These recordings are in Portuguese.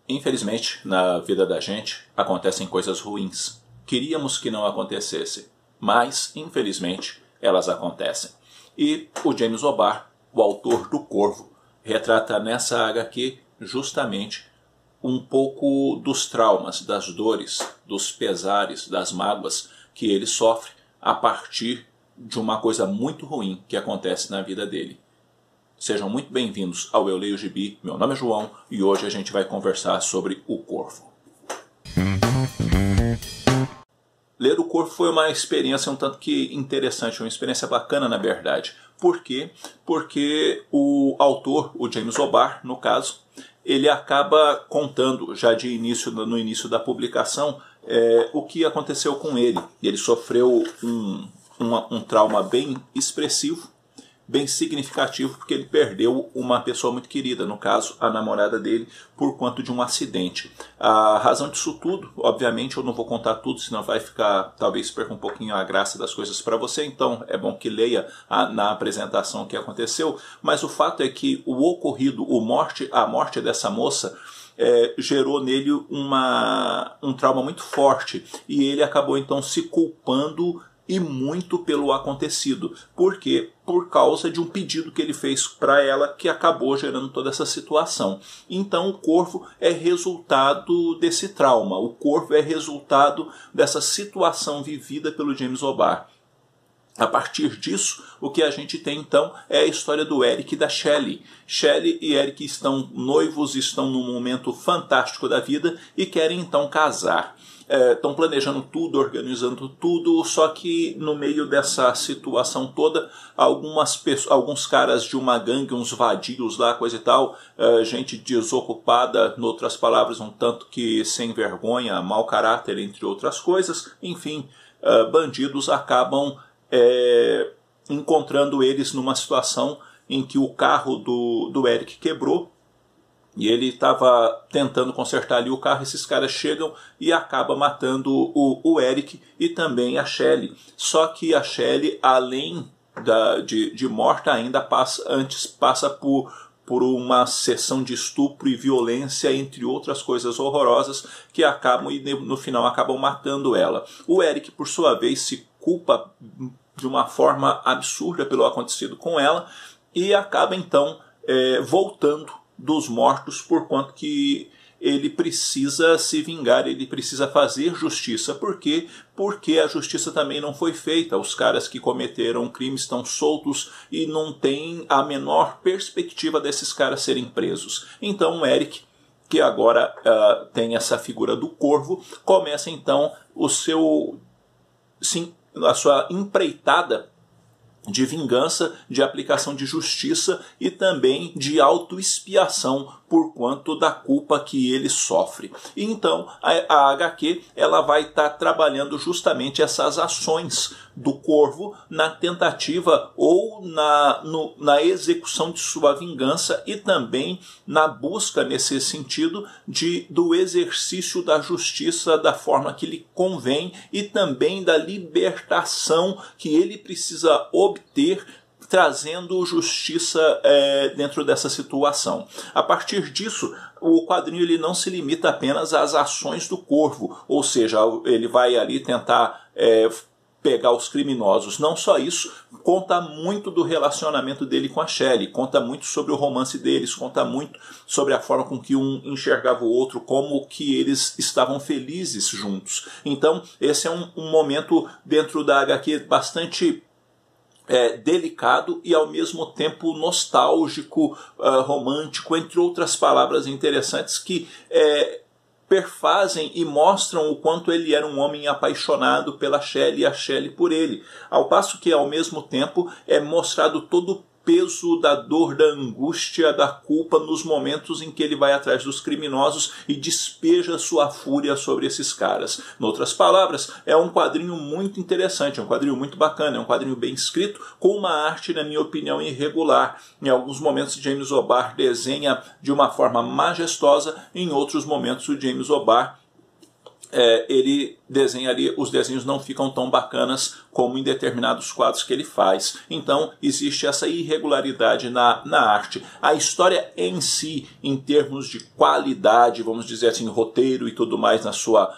Infelizmente, na vida da gente, acontecem coisas ruins. Queríamos que não acontecesse, mas, infelizmente, elas acontecem. E o James O'Barr, o autor do Corvo, retrata nessa HQ justamente um pouco dos traumas, das dores, dos pesares, das mágoas que ele sofre a partir de uma coisa muito ruim que acontece na vida dele. Sejam muito bem-vindos ao Eu Leio Gibi, meu nome é João e hoje a gente vai conversar sobre o Corvo. Ler o Corvo foi uma experiência um tanto que interessante, uma experiência bacana na verdade. Por quê? Porque o autor, o James O'Barr, no caso, ele acaba contando já no início da publicação o que aconteceu com ele. Ele sofreu um trauma bem expressivo, bem significativo, porque ele perdeu uma pessoa muito querida, no caso, a namorada dele, por conta de um acidente. A razão disso tudo, obviamente, eu não vou contar tudo, senão vai ficar, talvez perca um pouquinho a graça das coisas para você, então é bom que leia na apresentação o que aconteceu, mas o fato é que o ocorrido, a morte dessa moça, gerou nele um trauma muito forte, e ele acabou então se culpando e muito pelo acontecido. Por quê? Por causa de um pedido que ele fez para ela que acabou gerando toda essa situação. Então o Corvo é resultado desse trauma. O Corvo é resultado dessa situação vivida pelo James O'Barr. A partir disso, o que a gente tem então é a história do Eric e da Shelley. Shelley e Eric estão noivos, estão num momento fantástico da vida e querem então casar. Estão planejando tudo, organizando tudo, só que no meio dessa situação toda, alguns caras de uma gangue, uns vadios lá, coisa e tal, gente desocupada, em outras palavras, um tanto que sem vergonha, mau caráter, entre outras coisas, enfim, bandidos acabam encontrando eles numa situação em que o carro do Eric quebrou, e ele estava tentando consertar ali o carro, esses caras chegam e acabam matando o Eric e também a Shelley. Só que a Shelley, além de morta, ainda passa por uma sessão de estupro e violência, entre outras coisas horrorosas, que acabam e no final acabam matando ela. O Eric, por sua vez, se culpa de uma forma absurda pelo acontecido com ela e acaba então voltando dos mortos, por quanto que ele precisa se vingar, ele precisa fazer justiça. Por quê? Porque a justiça também não foi feita. Os caras que cometeram crimes estão soltos e não tem a menor perspectiva desses caras serem presos. Então o Eric, que agora tem essa figura do Corvo, começa então a sua empreitada de vingança, de aplicação de justiça e também de autoexpiação por quanto da culpa que ele sofre. E então a HQ ela vai estar trabalhando justamente essas ações do Corvo na tentativa ou na execução de sua vingança e também na busca nesse sentido do exercício da justiça da forma que lhe convém e também da libertação que ele precisa obter, trazendo justiça dentro dessa situação. A partir disso, o quadrinho ele não se limita apenas às ações do Corvo, ou seja, ele vai ali tentar pegar os criminosos. Não só isso, conta muito do relacionamento dele com a Shelley, conta muito sobre o romance deles, conta muito sobre a forma com que um enxergava o outro, como que eles estavam felizes juntos. Então, esse é um momento dentro da HQ bastante delicado e ao mesmo tempo nostálgico, romântico, entre outras palavras interessantes que perfazem e mostram o quanto ele era um homem apaixonado pela Shelley e a Shelley por ele. Ao passo que, ao mesmo tempo, é mostrado todo o peso da dor, da angústia, da culpa nos momentos em que ele vai atrás dos criminosos e despeja sua fúria sobre esses caras. Em outras palavras, é um quadrinho muito interessante, é um quadrinho muito bacana, é um quadrinho bem escrito, com uma arte, na minha opinião, irregular. Em alguns momentos, James O'Barr desenha de uma forma majestosa, em outros momentos, o James O'Barr ele desenha ali, os desenhos não ficam tão bacanas como em determinados quadros que ele faz. Então existe essa irregularidade na arte. A história em si, em termos de qualidade, vamos dizer assim, roteiro e tudo mais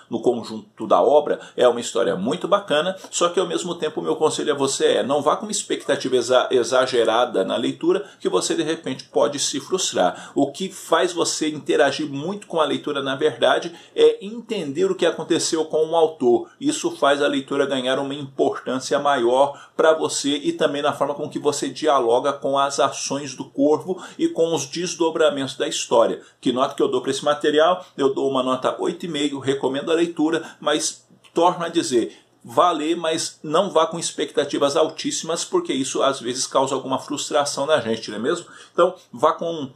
no conjunto da obra, é uma história muito bacana, só que ao mesmo tempo o meu conselho a você não vá com uma expectativa exagerada na leitura, que você de repente pode se frustrar. O que faz você interagir muito com a leitura, na verdade, é entender o que aconteceu com o autor. Isso faz a leitura ganhar uma importância maior para você e também na forma com que você dialoga com as ações do Corvo e com os desdobramentos da história. Que nota que eu dou para esse material? Eu dou uma nota 8,5, recomendo a leitura, mas torno a dizer, vá ler, mas não vá com expectativas altíssimas, porque isso às vezes causa alguma frustração na gente, não é mesmo? Então vá com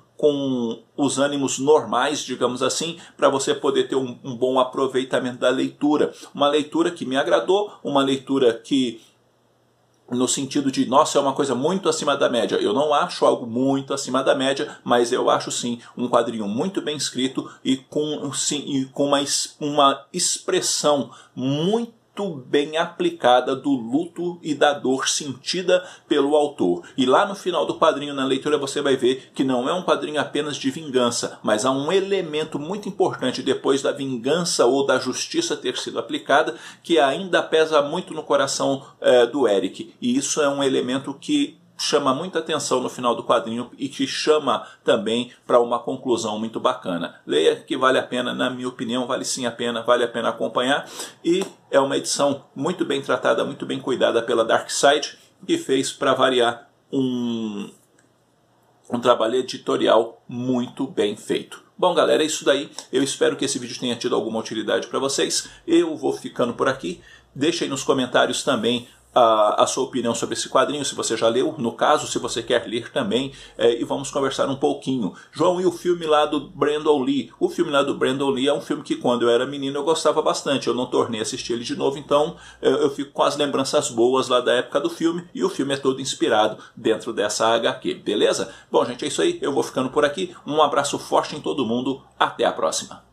os ânimos normais, digamos assim, para você poder ter um bom aproveitamento da leitura. Uma leitura que me agradou, uma leitura que, no sentido de, nossa, é uma coisa muito acima da média. Eu não acho algo muito acima da média, mas eu acho sim um quadrinho muito bem escrito e com uma expressão muito bem aplicada do luto e da dor sentida pelo autor. E lá no final do quadrinho, na leitura, você vai ver que não é um quadrinho apenas de vingança, mas há um elemento muito importante depois da vingança ou da justiça ter sido aplicada, que ainda pesa muito no coração do Eric. E isso é um elemento que chama muita atenção no final do quadrinho e que chama também para uma conclusão muito bacana. Leia, que vale a pena, na minha opinião, vale sim a pena, vale a pena acompanhar. E é uma edição muito bem tratada, muito bem cuidada pela Darkside, que fez, para variar, um trabalho editorial muito bem feito. Bom, galera, é isso daí. Eu espero que esse vídeo tenha tido alguma utilidade para vocês. Eu vou ficando por aqui. Deixe aí nos comentários também a sua opinião sobre esse quadrinho, se você já leu, no caso, se você quer ler também, e vamos conversar um pouquinho. João, e o filme lá do Brandon Lee? O filme lá do Brandon Lee é um filme que quando eu era menino eu gostava bastante, eu não tornei a assistir ele de novo, então eu fico com as lembranças boas lá da época do filme, e o filme é todo inspirado dentro dessa HQ, beleza? Bom, gente, é isso aí, eu vou ficando por aqui, um abraço forte em todo mundo, até a próxima.